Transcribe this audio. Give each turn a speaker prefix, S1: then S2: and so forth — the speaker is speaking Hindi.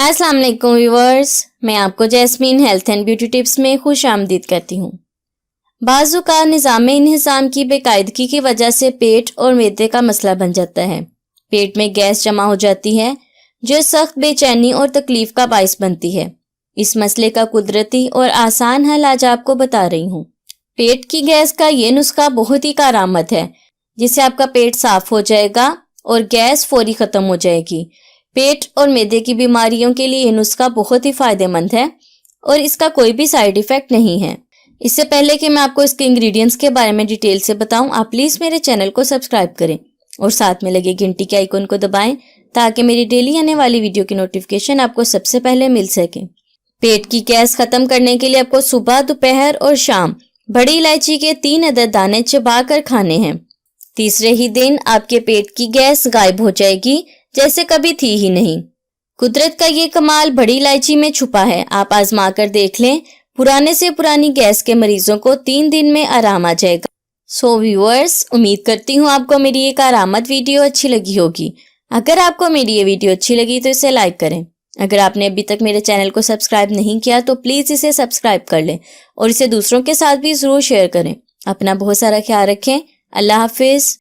S1: अस्सलाम वालेकुम व्यूअर्स, मैं आपको jasmine health and beauty tips में खुश आमदीद करती हूँ। बाज़ का निज़ाम की बेकायदगी की वजह से पेट और मैदे का मसला बन जाता है। पेट में गैस जमा हो जाती है जो सख्त बेचैनी और तकलीफ का बाइस बनती है। इस मसले का कुदरती और आसान हल आज आपको बता रही हूँ। पेट की गैस का ये नुस्खा बहुत ही कारआमद है, जिससे आपका पेट साफ हो जाएगा और गैस फौरी खत्म हो जाएगी। पेट और मैदे की बीमारियों के लिए ये नुस्खा बहुत ही फायदेमंद है और इसका कोई भी साइड इफेक्ट नहीं है। इससे पहले कि मैं आपको इसके इंग्रेडिएंट्स के बारे में डिटेल से बताऊं, आप प्लीज मेरे चैनल को सब्सक्राइब करें और साथ में लगे घंटी के आइकन को दबाएं ताकि मेरी डेली आने वाली वीडियो की नोटिफिकेशन आपको सबसे पहले मिल सके। पेट की गैस खत्म करने के लिए आपको सुबह, दोपहर और शाम बड़ी इलायची के 3 अदद दाने चबा कर खाने हैं। तीसरे ही दिन आपके पेट की गैस गायब हो जाएगी जैसे कभी थी ही नहीं। कुदरत का ये कमाल बड़ी इलायची में छुपा है, आप आजमा कर देख लें। पुराने से पुरानी गैस के मरीजों को 3 दिन में आराम आ जाएगा। सो व्यूअर्स, उम्मीद करती हूँ आपको मेरी ये कारआमद वीडियो अच्छी लगी होगी। अगर आपको मेरी ये वीडियो अच्छी लगी तो इसे लाइक करें। अगर आपने अभी तक मेरे चैनल को सब्सक्राइब नहीं किया तो प्लीज इसे सब्सक्राइब कर लें और इसे दूसरों के साथ भी जरूर शेयर करें। अपना बहुत सारा ख्याल रखें। अल्लाह हाफिज।